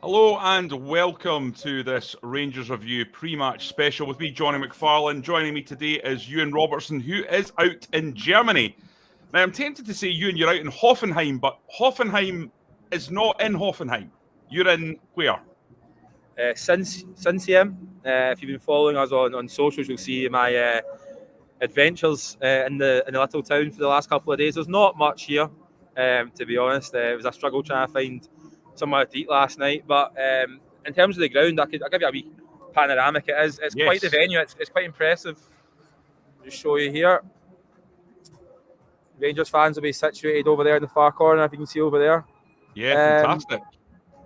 Hello and welcome to this Rangers Review pre-match special with me, Jonny McFarlane. Joining me today is Euan Robertson, who is out in Germany. Now, I'm tempted to say, Euan, you're out in Hoffenheim, but Hoffenheim is not in Hoffenheim. You're in where? Sinsheim. If you've been following us on socials, you'll see my adventures in the little town for the last couple of days. There's not much here, to be honest. It was a struggle trying to find somewhere to eat last night. But in terms of the ground, I'll give you a wee panoramic. It's Yes. quite the venue. It's quite impressive. Just show you here. Rangers fans will be situated over there in the far corner, if you can see over there. Yeah, fantastic.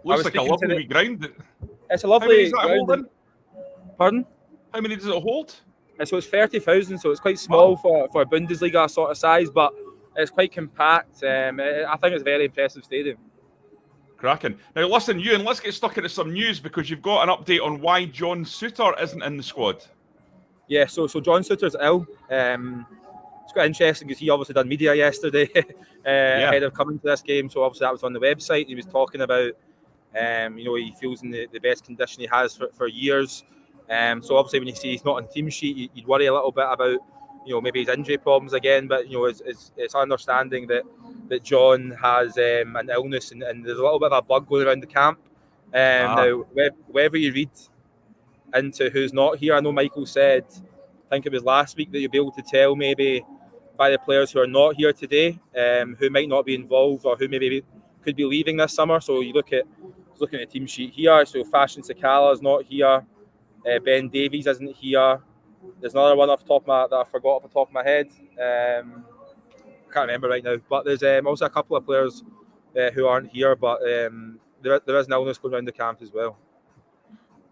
Looks like a lovely wee ground. It's a lovely ground. Pardon? How many does it hold? So it's 30,000, so it's quite small for a Bundesliga sort of size, but it's quite compact. I think it's a very impressive stadium. Cracking. Now listen, Euan, let's get stuck into some news because you've got an update on why John Souttar isn't in the squad. Yeah, so John Souttar's ill. It's quite interesting because he obviously done media yesterday ahead of coming to this game, so obviously that was on the website. He was talking about he feels in the best condition he has for years. So obviously when you see he's not on team sheet, you'd worry a little bit about maybe his injury problems again. But it's understanding that John has an illness and there's a little bit of a bug going around the camp. Now whether you read into who's not here, I know Michael said, I think it was last week, that you'll be able to tell maybe by the players who are not here today, who might not be involved or who maybe could be leaving this summer. So you looking at the team sheet here. So Fashion Sakala is not here. Ben Davies isn't here. There's another one that I forgot off the top of my head. I can't remember right now. But there's also a couple of players who aren't here. But there is an illness going around the camp as well.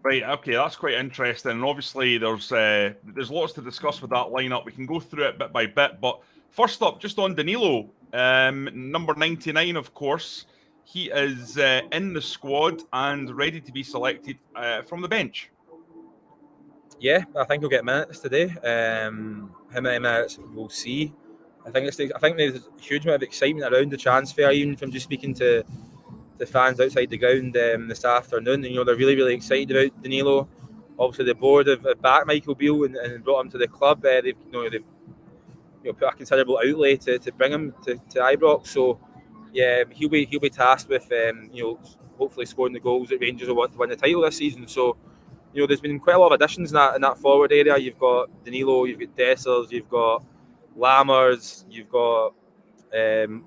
Right, okay, that's quite interesting. And obviously, there's lots to discuss with that lineup. We can go through it bit by bit. But first up, just on Danilo, number 99, of course, he is in the squad and ready to be selected from the bench. Yeah, I think he'll get minutes today. How many minutes we'll see. I think there's a huge amount of excitement around the transfer, even from just speaking to the fans outside the ground this afternoon. And, they're really, really excited about Danilo. Obviously, the board have backed Michael Beale and brought him to the club. They've put a considerable outlay to bring him to Ibrox. So, yeah, he'll be tasked with hopefully scoring the goals that Rangers will want to win the title this season. So, there's been quite a lot of additions in that forward area. You've got Danilo, you've got Dessers, you've got Lammers, you've got and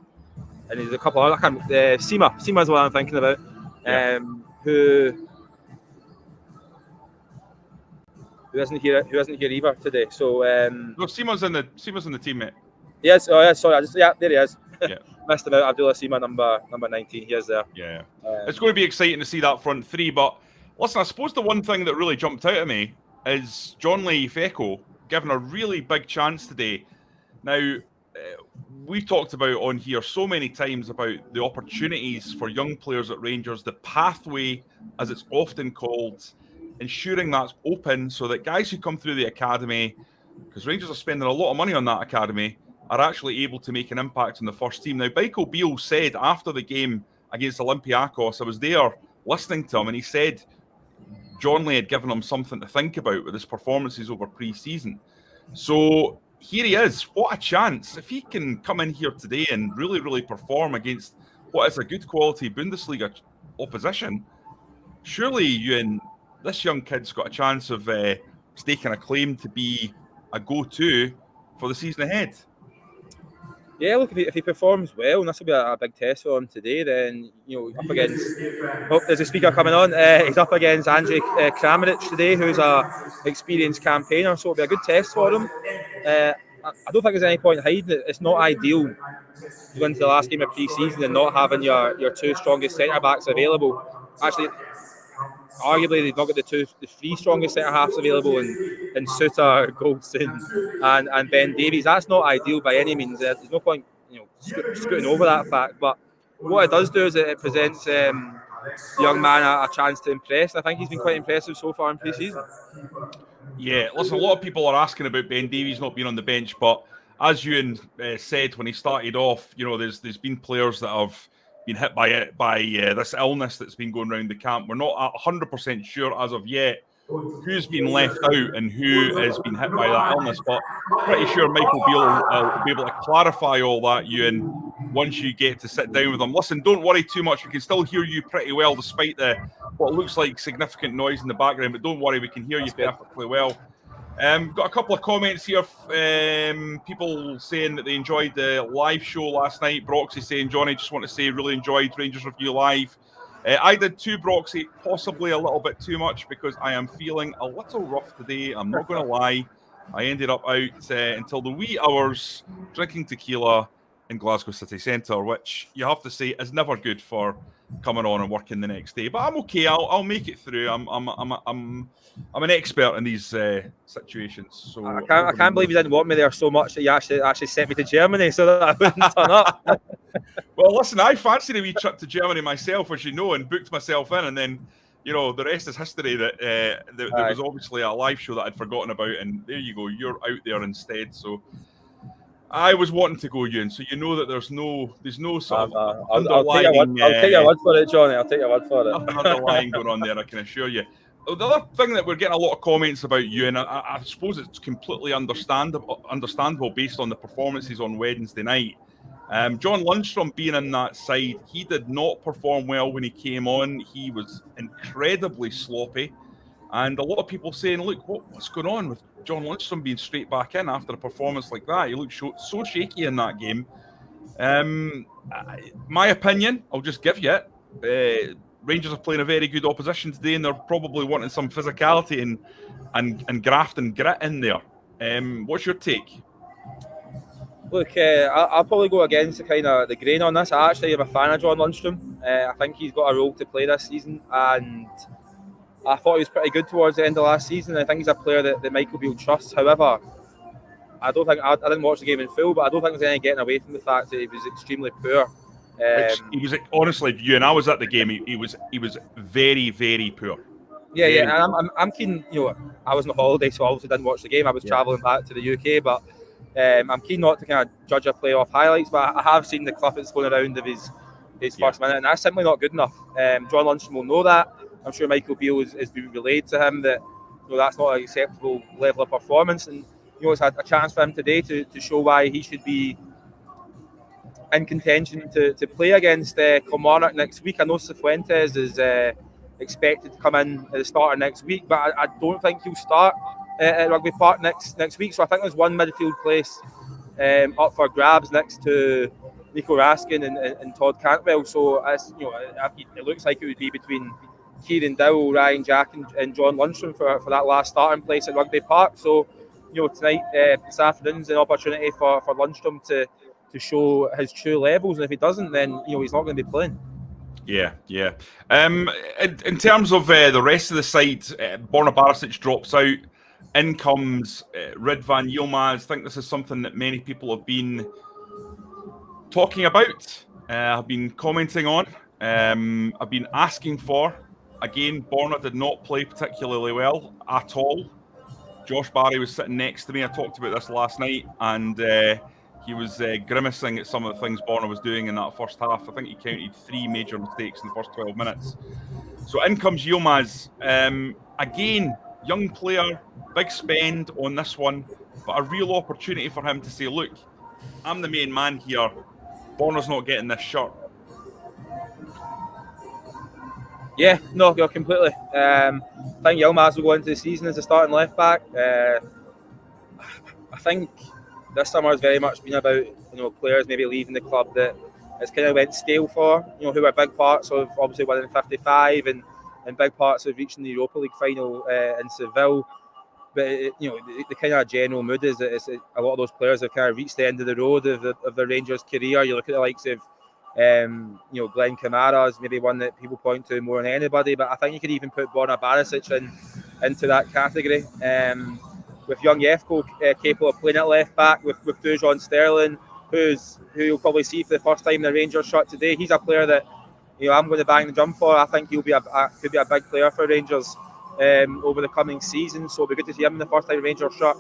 there's a couple other. Sima is what I'm thinking about. Who isn't here either today. So no, Sima's in the team, mate. Yes, sorry, there he is. Yeah. Missed him out. Abdullah Sima, number 19. He is there. Yeah. It's going to be exciting to see that front three, but listen, I suppose the one thing that really jumped out at me is Jonny Fecko given a really big chance today. Now, we've talked about on here so many times about the opportunities for young players at Rangers, the pathway, as it's often called, ensuring that's open so that guys who come through the academy, because Rangers are spending a lot of money on that academy, are actually able to make an impact on the first team. Now, Michael Beale said after the game against Olympiacos, I was there listening to him, and he said Jonny had given him something to think about with his performances over pre-season. So here he is. What a chance. If he can come in here today and really, really perform against what is a good quality Bundesliga opposition, surely this young kid's got a chance of staking a claim to be a go-to for the season ahead. Yeah, look, if he performs well, and this will be a big test for him today, then, up against... Oh, there's a speaker coming on. He's up against Andrej Kramaric today, who's an experienced campaigner, so it'll be a good test for him. I don't think there's any point hiding it. It's not ideal to go into the last game of pre-season and not having your two strongest centre-backs available. Actually, arguably, they've not got the three strongest centre-halves available in Souttar, Goldson and Ben Davies. That's not ideal by any means. There's no point scooting over that fact. But what it does do is it presents the young man a chance to impress. I think he's been quite impressive so far in pre-season. Yeah, listen, a lot of people are asking about Ben Davies not being on the bench, but as Euan said when he started off, there's been players that have been hit by this illness that's been going around the camp. We're not 100% sure as of yet who's been left out and who has been hit by that illness, but pretty sure Michael Beale will be able to clarify all that, Euan, once you get to sit down with him. Listen, don't worry too much. We can still hear you pretty well despite what looks like significant noise in the background, but don't worry, we can hear you perfectly well. Got a couple of comments here. People saying that they enjoyed the live show last night. Broxy saying, Jonny, just want to say really enjoyed Rangers Review Live. I did too, Broxy, possibly a little bit too much because I am feeling a little rough today. I'm not going to lie. I ended up out until the wee hours drinking tequila in Glasgow city centre, which you have to say is never good for coming on and working the next day. But I'm okay. I'll make it through. I'm an expert in these situations. So I can't believe you didn't want me there so much that you actually sent me to Germany so that I wouldn't turn up. Well, listen, I fancied a wee trip to Germany myself, as you know, and booked myself in, and then, the rest is history. That there was obviously a live show that I'd forgotten about, and there you go, you're out there instead. So I was wanting to go, Euan, so you know that there's no sort of underlying. I'll take your word for it, Jonny. I'll take your word for it. Underlying going on there, I can assure you. The other thing that we're getting a lot of comments about, Euan, I suppose it's completely understandable based on the performances on Wednesday night. John Lundstrom being in that side, he did not perform well when he came on. He was incredibly sloppy. And a lot of people saying, look, what's going on with John Lundstrom being straight back in after a performance like that? He looked so shaky in that game. My opinion, I'll just give you it. Rangers are playing a very good opposition today, and they're probably wanting some physicality and graft and grit in there. What's your take? Look, I'll probably go against the grain on this. I actually am a fan of John Lundstrom. I think he's got a role to play this season, and I thought he was pretty good towards the end of last season. I think he's a player that Michael Beale trusts. However, I didn't watch the game in full, but I don't think there's any getting away from the fact that he was extremely poor. He was honestly, you and I was at the game. He was very, very poor. Yeah, and I'm keen. I was on holiday, so I obviously didn't watch the game. I was travelling back to the UK, but I'm keen not to kind of judge a play off highlights. But I have seen the clip that's going around of his first minute, and that's simply not good enough. John Lundstrom will know that. I'm sure Michael Beale has been relayed to him that that's not an acceptable level of performance, and it's a chance for him today to show why he should be in contention to play against Kilmarnock next week. I know Cifuentes is expected to come in at the start of next week, but I don't think he'll start at Rugby Park next week. So I think there's one midfield place up for grabs next to Nico Raskin and Todd Cantwell. So it looks like it would be between Kieran Dowell, Ryan Jack and John Lundstrom for that last starting place at Rugby Park. So tonight, this afternoon's an opportunity for Lundstrom to show his true levels, and if he doesn't, then he's not going to be playing. Yeah. In terms of the rest of the side, Borna Barisic drops out. In comes Ridvan Yilmaz. I think this is something that many people have been talking about, have been commenting on, I've been asking for. Again, Borna did not play particularly well at all. Josh Barry was sitting next to me. I talked about this last night, and he was grimacing at some of the things Borna was doing in that first half. I think he counted 3 major mistakes in the first 12 minutes. So in comes Yilmaz. Again, young player, big spend on this one, but a real opportunity for him to say, look, I'm the main man here. Borna's not getting this shirt. Yeah, no, completely. I think Yilmaz will go into the season as a starting left back. I think this summer has very much been about players maybe leaving the club that it's kind of went stale for. Who are big parts of obviously winning 55 and big parts of reaching the Europa League final in Seville. But the kind of general mood is that a lot of those players have kind of reached the end of the road of the Rangers' career. You look at the likes of Glenn Kamara is maybe one that people point to more than anybody, but I think you could even put Borna Barisic into that category. With young Jeffco capable of playing at left back, with Dujon Sterling, who you'll probably see for the first time in the Rangers shirt today. He's a player that I'm going to bang the drum for. I think he'll be could be a big player for Rangers over the coming season. So it'll be good to see him in the first time Rangers shirt.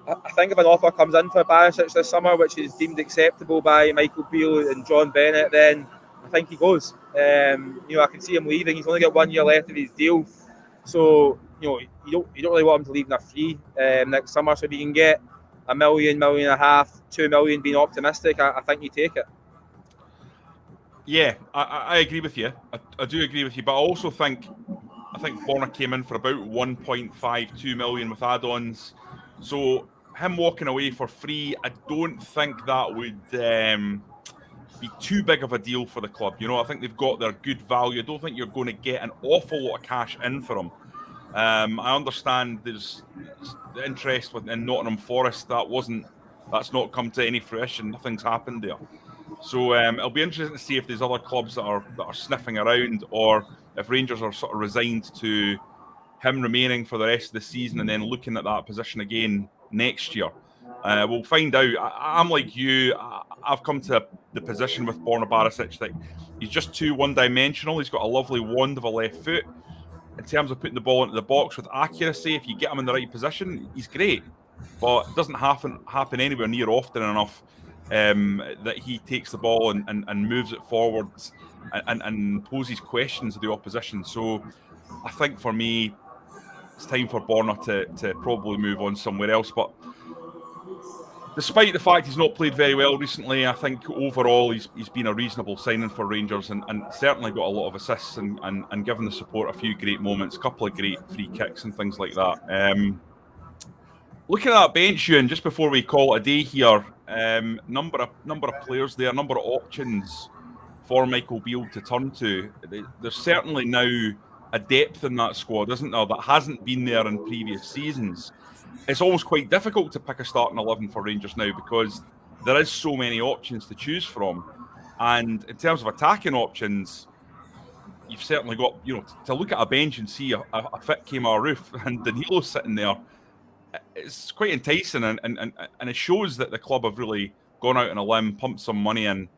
I think if an offer comes in for Barisic this summer, which is deemed acceptable by Michael Beale and John Bennett, then I think he goes. I can see him leaving. He's only got 1 year left of his deal, so you don't really want him to leave in a free next summer. So if you can get $1 million, $1.5 million, $2 million, being optimistic, I think you take it. Yeah, I agree with you. I do agree with you, but I also think Borna came in for about 1.52 million with add-ons. So him walking away for free, I don't think that would be too big of a deal for the club. I think they've got their good value. I don't think you're going to get an awful lot of cash in for him. I understand there's the interest in Nottingham Forest. That's not come to any fruition. Nothing's happened there. So it'll be interesting to see if there's other clubs that are sniffing around, or if Rangers are sort of resigned to him remaining for the rest of the season and then looking at that position again next year. We'll find out. I'm like you. I've come to the position with Borna Barisic that he's just too one-dimensional. He's got a lovely wand of a left foot. In terms of putting the ball into the box with accuracy, if you get him in the right position, he's great. But it doesn't happen anywhere near often enough that he takes the ball and moves it forwards and poses questions to the opposition. So I think for me, it's time for Borna to probably move on somewhere else. But despite the fact he's not played very well recently, I think overall he's been a reasonable signing for Rangers and certainly got a lot of assists and given the support a few great moments, a couple of great free kicks and things like that. Looking at that bench, Euan, just before we call it a day here, number of players there, number of options for Michael Beale to turn to. There's certainly now a depth in that squad, isn't there, that hasn't been there in previous seasons. It's almost quite difficult to pick a starting 11 for Rangers now because there is so many options to choose from. And in terms of attacking options, you've certainly got, to look at a bench and see a fit Kemar Roof and Danilo sitting there. It's quite enticing, and it shows that the club have really gone out on a limb, pumped some money in,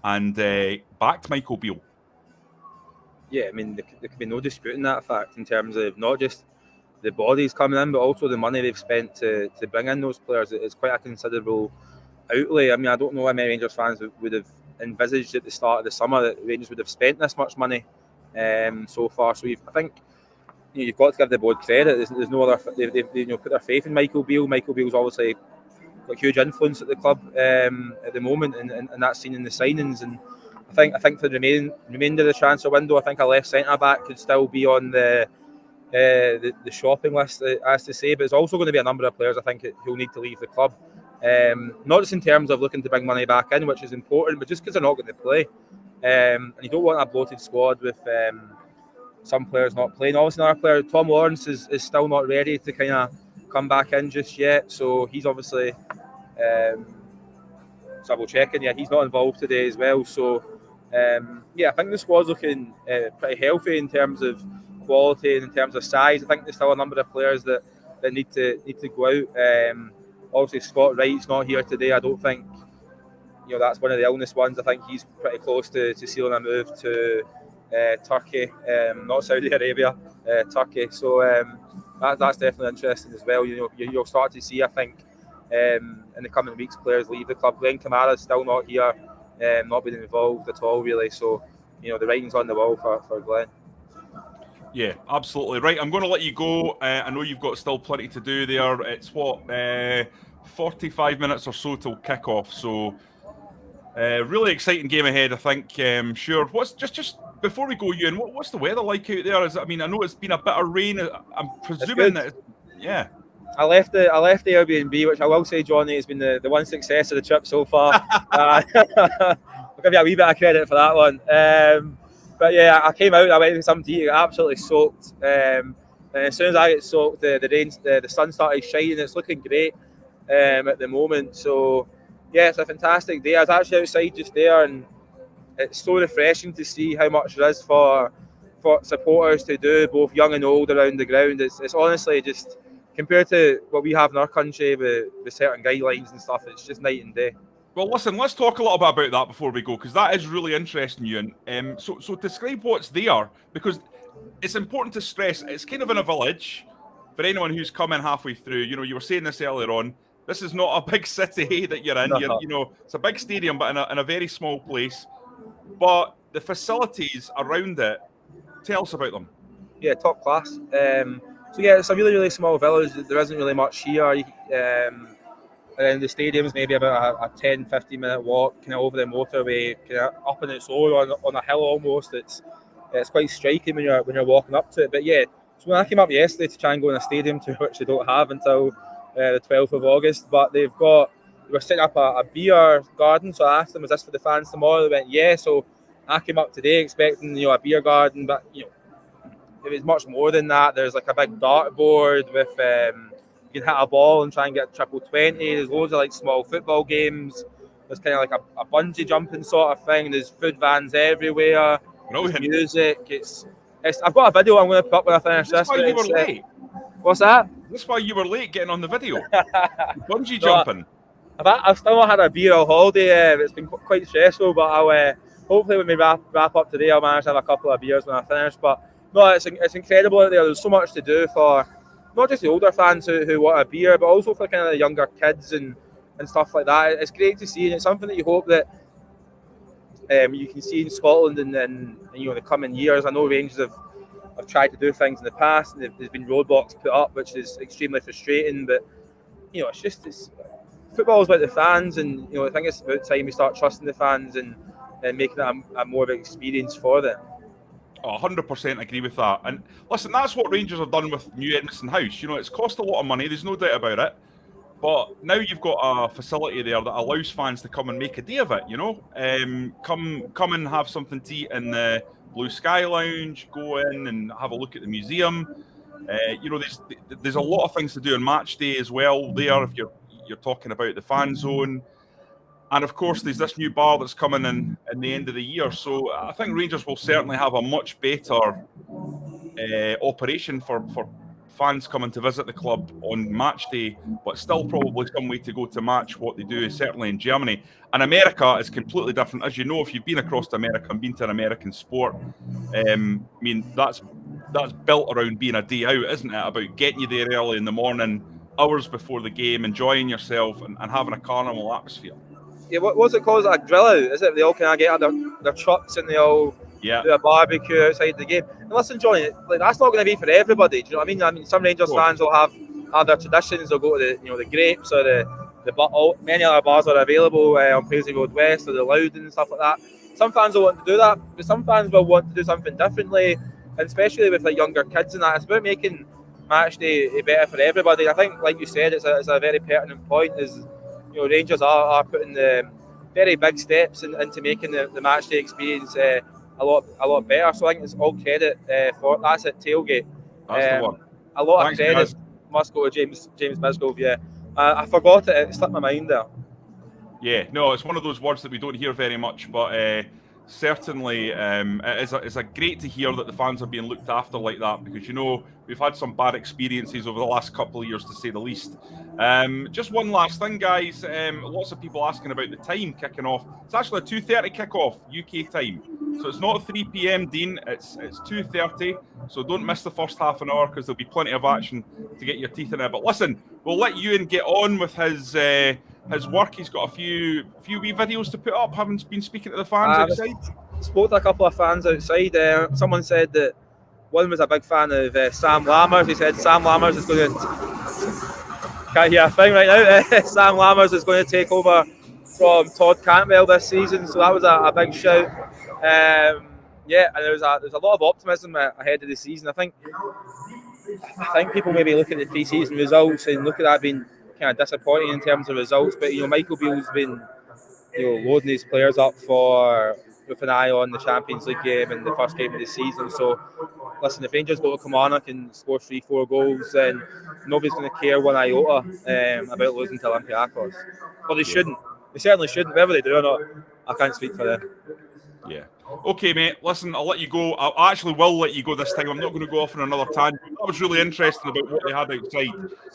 and backed Michael Beale. Yeah, I mean, there can be no disputing that fact in terms of not just the bodies coming in, but also the money they've spent to bring in those players. It's quite a considerable outlay. I mean, I don't know how many Rangers fans would have envisaged at the start of the summer that Rangers would have spent this much money so far. So I think you've got to give the board credit. There's no other. They've put their faith in Michael Beale. Michael Beale's obviously got huge influence at the club at the moment, and that's seen in the signings. And I think for the remainder of the transfer window, I think a left centre back could still be on the shopping list, as to say. But there's also going to be a number of players I think who'll need to leave the club. Not just in terms of looking to bring money back in, which is important, but just because they're not going to play. And you don't want a bloated squad with some players not playing. Obviously, another player, Tom Lawrence, is still not ready to kind of come back in just yet. So he's obviously double checking. Yeah, he's not involved today as well. So I think the squad's looking pretty healthy in terms of quality and in terms of size. I think there's still a number of players that need to go out. Obviously, Scott Wright's not here today. I don't think that's one of the illness ones. I think he's pretty close to sealing a move to Turkey, not Saudi Arabia, Turkey. So that's definitely interesting as well. You'll start to see, I think, in the coming weeks, players leave the club. Glenn Kamara's still not here, not been involved at all, really. So the writing's on the wall for Glenn. Yeah, absolutely. Right, I'm going to let you go. I know you've got still plenty to do there. It's 45 minutes or so till kick-off. So really exciting game ahead, I think. Sure. What's just before we go, Euan, what's the weather like out there? I know it's been a bit of rain. I'm presuming that. Yeah. I left the Airbnb, which I will say, Jonny, has been the one success of the trip so far. I'll give you a wee bit of credit for that one. But yeah, I came out, I went to some tea, got absolutely soaked. And as soon as I get soaked, the sun started shining. It's looking great at the moment. So yeah, it's a fantastic day. I was actually outside just there, and it's so refreshing to see how much there is for supporters to do, both young and old, around the ground. It's honestly just, compared to what we have in our country with certain guidelines and stuff, it's just night and day. Well, listen, let's talk a little bit about that before we go, because that is really interesting, Euan. So describe what's there, because it's important to stress it's kind of in a village. For anyone who's come in halfway through, you were saying this earlier on, this is not a big city that you're in. No. It's a big stadium, but in a very small place. But the facilities around it, tell us about them. Yeah, top class. So yeah, it's a really, really small village. There isn't really much here. And the stadium's maybe about a 10, 15 minute walk kind of over the motorway, kind of up on its own on a hill almost. It's quite striking when you're walking up to it. But yeah, so when I came up yesterday to try and go in a stadium, to which they don't have until the 12th of August, but they were setting up a beer garden. So I asked them, is this for the fans tomorrow? They went, yeah. So I came up today expecting, a beer garden, but it was much more than that. There's like a big dartboard with you can hit a ball and try and get triple 20. There's loads of like small football games. There's kind of like a bungee jumping sort of thing. There's food vans everywhere. There's music. It's. I've got a video I'm going to put up when I finish this. Why you were late. What's that? That's why you were late getting on the video. Bungee jumping. I've still not had a beer all holiday. It's been quite stressful, but I'll hopefully when we wrap up today, I'll manage to have a couple of beers when I finish. But no, it's incredible out there. There's so much to do for not just the older fans who want a beer, but also for kind of the younger kids and stuff like that. It's great to see, and it's something that you hope that you can see in Scotland in the coming years. I know Rangers have tried to do things in the past, and there's been roadblocks put up, which is extremely frustrating. But it's football is about the fans, and I think it's about time we start trusting the fans and making it a more of an experience for them. 100% agree with that. And listen, that's what Rangers have done with New Edmiston House. It's cost a lot of money, there's no doubt about it. But now you've got a facility there that allows fans to come and make a day of it, Come and have something to eat in the Blue Sky Lounge, go in and have a look at the museum. There's a lot of things to do on match day as well there, if you're talking about the fan zone. And of course, there's this new bar that's coming in the end of the year. So I think Rangers will certainly have a much better operation for fans coming to visit the club on match day, but still probably some way to go to match what they do, certainly in Germany. And America is completely different. As you know, if you've been across to America and been to an American sport, that's built around being a day out, isn't it? About getting you there early in the morning, hours before the game, enjoying yourself and having a carnival atmosphere. Yeah, what's it called? A grill out, is it? They all kind of get out their trucks and they all do a barbecue outside the game. And listen, Jonny, that's not going to be for everybody. Do you know what I mean? Some Rangers fans will have their traditions. They'll go to the Grapes or many other bars are available on Paisley Road West or the Loudon and stuff like that. Some fans will want to do that, but some fans will want to do something differently, and especially with younger kids and that. It's about making match day better for everybody. I think, like you said, it's a very pertinent point. Rangers are putting the very big steps into making the match day experience a lot better. So I think it's all credit for that's at Tailgate. That's the one. A lot of credit must go to James Bisgrove. Yeah, I forgot it. It slipped my mind there. Yeah, no, it's one of those words that we don't hear very much, but certainly it's a great to hear that the fans are being looked after like that, because we've had some bad experiences over the last couple of years, to say the least. Just one last thing, guys. Lots of people asking about the time kicking off. It's actually a 2:30 kickoff UK time, so it's not 3 p.m. Dean. It's 2:30. So don't miss the first half an hour, because there'll be plenty of action to get your teeth in it. But listen, we'll let Euan get on with his work. He's got a few wee videos to put up. Haven't been speaking to the fans outside. Spoke to a couple of fans outside. Someone said that one was a big fan of Sam Lammers. He said Sam Lammers is going to can't hear a thing right now. Sam Lammers is going to take over from Todd Cantwell this season, so that was a big shout. And there's a lot of optimism ahead of the season. I think people maybe look at the pre-season results and look at that being kind of disappointing in terms of results, but Michael Beale's been loading these players up with an eye on the Champions League game and the first game of the season. So listen, if Rangers go to Kilmarnock and score 3-4 goals, then nobody's going to care one iota about losing to Olympiacos. Well, they shouldn't. They certainly shouldn't. Whether they do or not, I can't speak for them. Yeah. Okay, mate. Listen, I'll let you go. I actually will let you go this time. I'm not going to go off on another tangent. That was really interesting about what they had outside.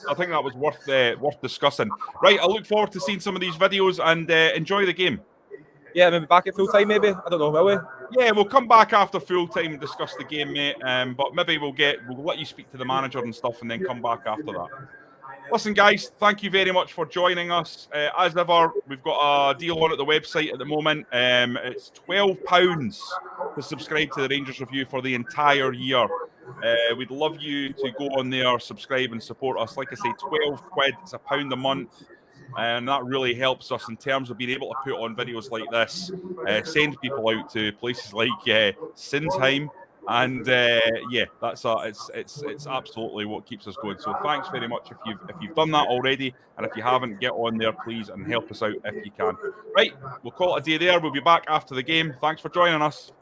I think that was worth discussing. Right, I look forward to seeing some of these videos and enjoy the game. Yeah, maybe back at full time, maybe. I don't know, will we? Yeah, we'll come back after full time and discuss the game, mate. But maybe we'll let you speak to the manager and stuff, and then come back after that. Listen, guys, thank you very much for joining us. As ever, we've got a deal on at the website at the moment. It's £12 to subscribe to the Rangers Review for the entire year. We'd love you to go on there, subscribe and support us. Like I say, 12 quid, it's £1 a month. And that really helps us in terms of being able to put on videos like this, send people out to places like Sinsheim. And that's it's absolutely what keeps us going. So thanks very much if you've done that already, and if you haven't, get on there please and help us out if you can. Right, we'll call it a day there. We'll be back after the game. Thanks for joining us.